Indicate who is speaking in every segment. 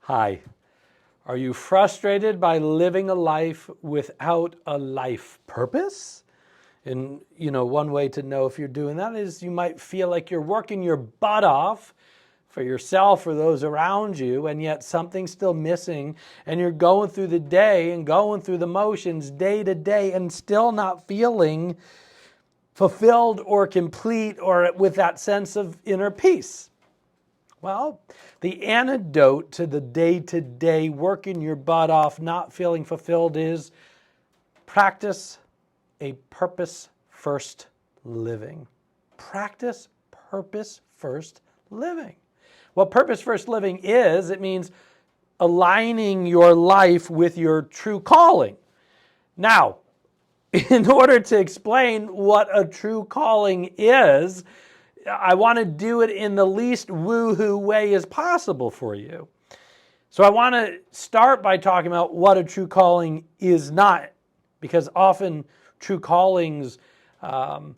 Speaker 1: Hi. Are you frustrated by living a life without a life purpose? And, one way to know if you're doing that is you might feel like you're working your butt off for yourself or those around you, and yet something's still missing, and you're going through the day and going through the motions day to day and still not feeling fulfilled or complete or with that sense of inner peace. Well, the antidote to the day-to-day working your butt off, not feeling fulfilled is practice a purpose-first living. Practice purpose-first living. What purpose-first living is, it means aligning your life with your true calling. Now, in order to explain what a true calling is, I want to do it in the least woo-hoo way as possible for you. So I want to start by talking about what a true calling is not, because often true callings are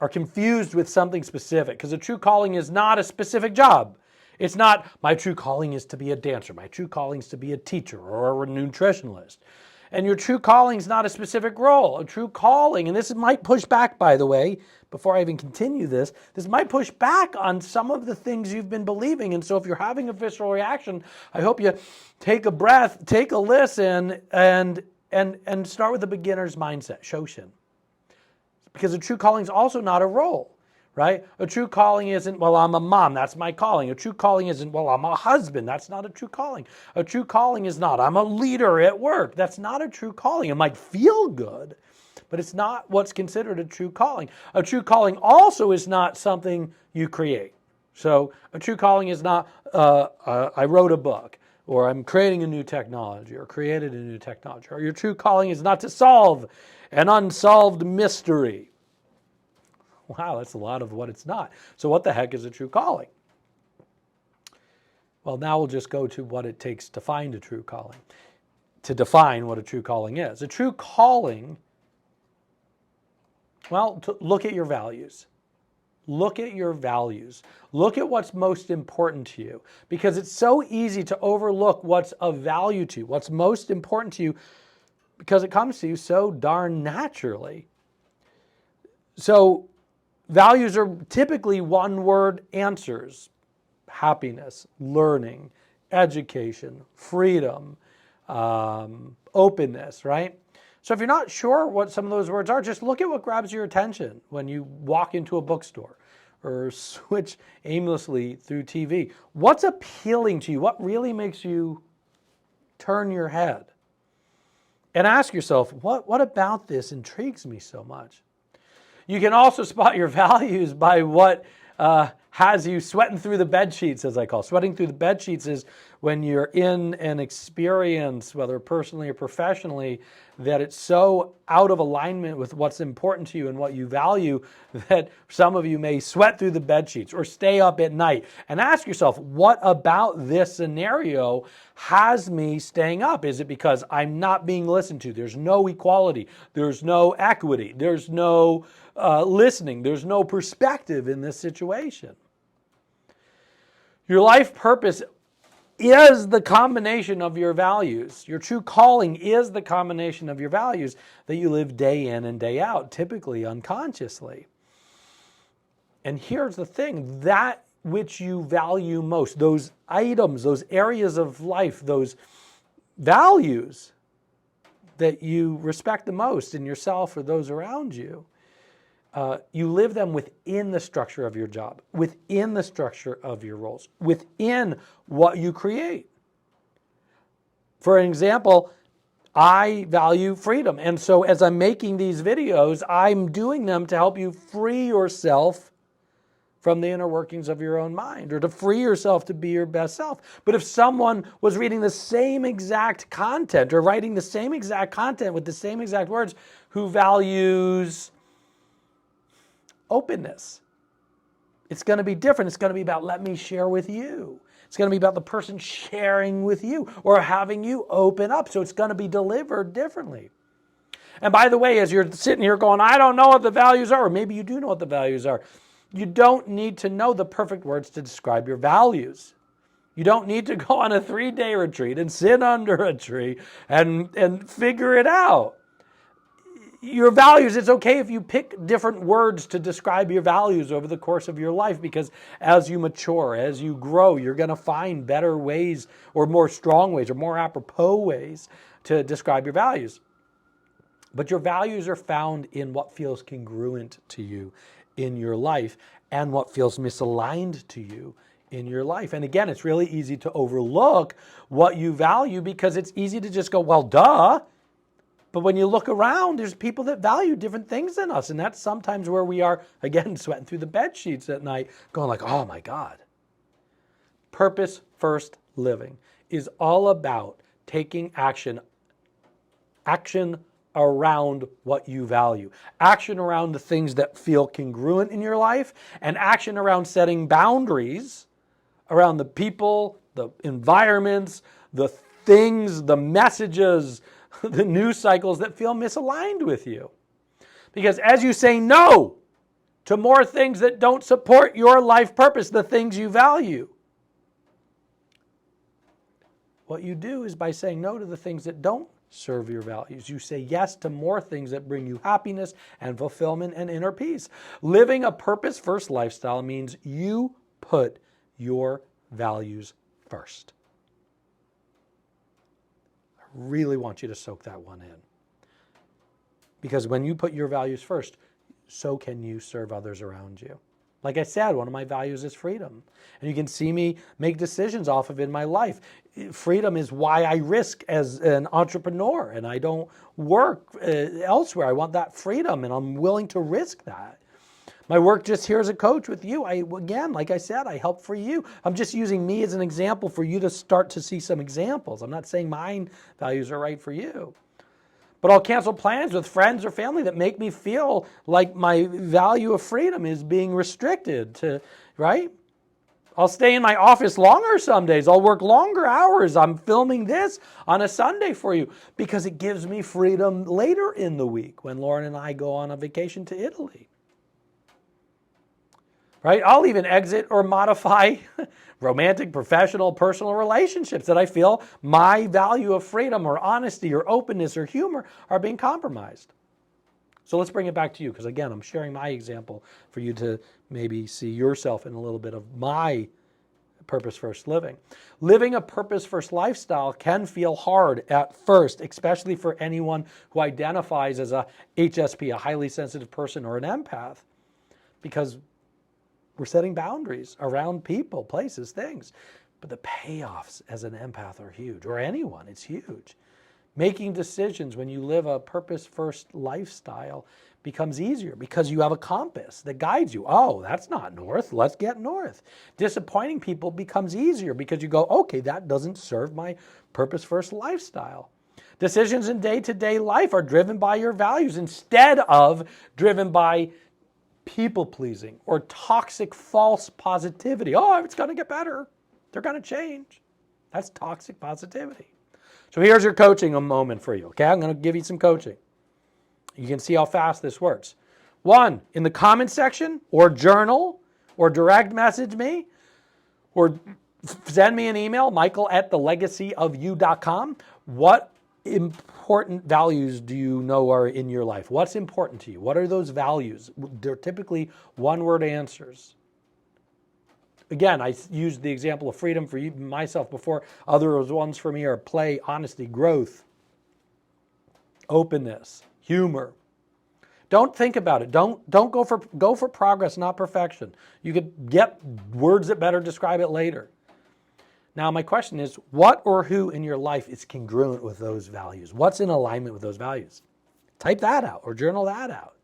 Speaker 1: confused with something specific, because a true calling is not a specific job. It's not, my true calling is to be a dancer, my true calling is to be a teacher or a nutritionalist. And your true calling is not a specific role. A true calling, and this might push back, by the way, before I even continue this might push back on some of the things you've been believing. And so if you're having a visceral reaction, I hope you take a breath, take a listen, and start with the beginner's mindset, Shoshin. Because a true calling is also not a role. Right? A true calling isn't, well, I'm a mom, that's my calling. A true calling isn't, well, I'm a husband, that's not a true calling. A true calling is not, I'm a leader at work. That's not a true calling. It might feel good, but it's not what's considered a true calling. A true calling also is not something you create. So a true calling is not, I wrote a book, or I'm creating a new technology, or created a new technology. Or your true calling is not to solve an unsolved mystery. Wow, that's a lot of what it's not. So what the heck is a true calling? Well, now we'll just go to what it takes to find a true calling, to define what a true calling is. A true calling, well, to look at your values. Look at your values. Look at what's most important to you, because it's so easy to overlook what's of value to you, what's most important to you, because it comes to you so darn naturally. So values are typically one-word answers: happiness, learning, education, freedom, openness, right? So if you're not sure what some of those words are, just look at what grabs your attention when you walk into a bookstore or switch aimlessly through TV. What's appealing to you? What really makes you turn your head? And ask yourself, what about this intrigues me so much? You can also spot your values by what has you sweating through the bed sheets, as I call it. Sweating through the bed sheets is when you're in an experience, whether personally or professionally, that it's so out of alignment with what's important to you and what you value that some of you may sweat through the bed sheets or stay up at night. And ask yourself, what about this scenario has me staying up? Is it because I'm not being listened to? There's no equality. There's no equity. There's no listening. There's no perspective in this situation. Your life purpose is the combination of your values. Your true calling is the combination of your values that you live day in and day out, typically unconsciously. And here's the thing, that which you value most, those items, those areas of life, those values that you respect the most in yourself or those around you, you live them within the structure of your job, within the structure of your roles, within what you create. For an example, I value freedom. And so as I'm making these videos, I'm doing them to help you free yourself from the inner workings of your own mind, or to free yourself to be your best self. But if someone was reading the same exact content or writing the same exact content with the same exact words, who values openness, it's going to be different. It's going to be about, let me share with you. It's going to be about the person sharing with you or having you open up. So it's going to be delivered differently. And by the way, as you're sitting here going, I don't know what the values are, or maybe you do know what the values are, you don't need to know the perfect words to describe your values. You don't need to go on a 3-day retreat and sit under a tree and figure it out. Your values, it's okay if you pick different words to describe your values over the course of your life, because as you mature, as you grow, you're going to find better ways or more strong ways or more apropos ways to describe your values. But your values are found in what feels congruent to you in your life and what feels misaligned to you in your life. And again, it's really easy to overlook what you value because it's easy to just go, well, duh. But when you look around, there's people that value different things than us. And that's sometimes where we are, again, sweating through the bed sheets at night, going like, oh my God. Purpose first living is all about taking action around what you value, action around the things that feel congruent in your life, and action around setting boundaries around the people, the environments, the things, the messages, the news cycles that feel misaligned with you. Because as you say no to more things that don't support your life purpose, the things you value, what you do is by saying no to the things that don't serve your values, you say yes to more things that bring you happiness and fulfillment and inner peace. Living a purpose-first lifestyle means you put your values first. I really want you to soak that one in. Because when you put your values first, so can you serve others around you. Like I said, one of my values is freedom. And you can see me make decisions off of it in my life. Freedom is why I risk as an entrepreneur and I don't work elsewhere. I want that freedom and I'm willing to risk that. My work just here as a coach with you, again, like I said, I help for you. I'm just using me as an example for you to start to see some examples. I'm not saying my values are right for you. But I'll cancel plans with friends or family that make me feel like my value of freedom is being restricted to, right? I'll stay in my office longer some days. I'll work longer hours. I'm filming this on a Sunday for you because it gives me freedom later in the week when Lauren and I go on a vacation to Italy. Right? I'll even exit or modify romantic, professional, personal relationships that I feel my value of freedom or honesty or openness or humor are being compromised. So let's bring it back to you because, again, I'm sharing my example for you to maybe see yourself in a little bit of my purpose-first living. Living a purpose-first lifestyle can feel hard at first, especially for anyone who identifies as a HSP, a highly sensitive person, or an empath, because we're setting boundaries around people, places, things. But the payoffs as an empath are huge, or anyone, it's huge. Making decisions when you live a purpose-first lifestyle becomes easier because you have a compass that guides you. Oh, that's not north. Let's get north. Disappointing people becomes easier because you go, okay, that doesn't serve my purpose-first lifestyle. Decisions in day-to-day life are driven by your values instead of driven by people-pleasing or toxic false positivity. Oh, it's going to get better. They're going to change. That's toxic positivity. So here's your coaching moment for you, okay? I'm going to give you some coaching. You can see how fast this works. 1, in the comment section or journal or direct message me or send me an email, michael@thelegacyofyou.com. What important values do you know are in your life? What's important to you? What are those values? They're typically one-word answers. Again, I used the example of freedom for you, myself before. Other ones for me are play, honesty, growth, openness, humor. Don't think about it. Don't go for progress, not perfection. You could get words that better describe it later. Now, my question is, what or who in your life is congruent with those values? What's in alignment with those values? Type that out or journal that out.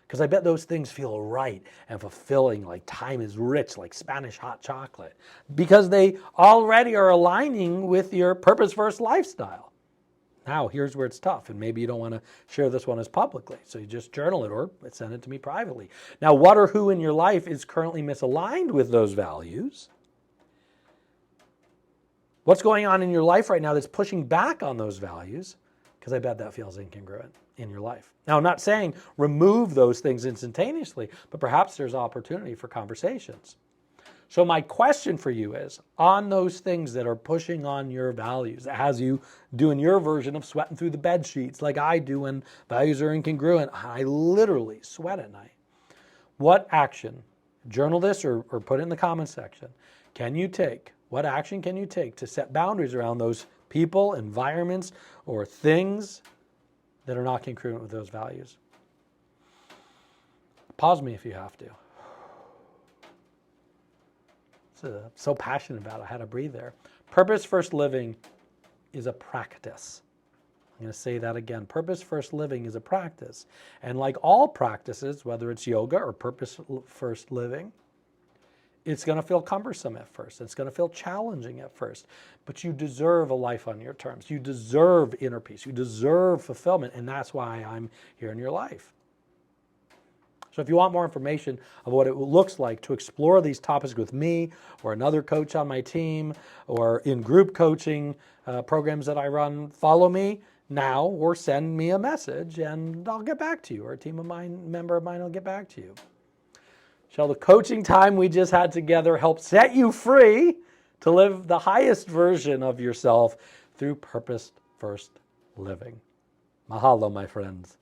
Speaker 1: Because I bet those things feel right and fulfilling, like time is rich, like Spanish hot chocolate. Because they already are aligning with your purpose-first lifestyle. Now, here's where it's tough, and maybe you don't want to share this one as publicly, so you just journal it or send it to me privately. Now, what or who in your life is currently misaligned with those values? What's going on in your life right now that's pushing back on those values? Because I bet that feels incongruent in your life. Now, I'm not saying remove those things instantaneously, but perhaps there's opportunity for conversations. So my question for you is, on those things that are pushing on your values, as you do in your version of sweating through the bed sheets like I do when values are incongruent, I literally sweat at night. What action, journal this or put it in the comments section, can you take? What action can you take to set boundaries around those people, environments, or things that are not congruent with those values? Pause me if you have to. So passionate about it, I had to breathe there. Purpose first living is a practice. I'm going to say that again. Purpose first living is a practice. And like all practices, whether it's yoga or purpose first living, it's going to feel cumbersome at first. It's going to feel challenging at first. But you deserve a life on your terms. You deserve inner peace. You deserve fulfillment. And that's why I'm here in your life. So if you want more information of what it looks like to explore these topics with me or another coach on my team or in group coaching programs that I run, follow me now or send me a message and I'll get back to you, or a member of mine will get back to you. Shall the coaching time we just had together help set you free to live the highest version of yourself through purpose first living? Mahalo, my friends.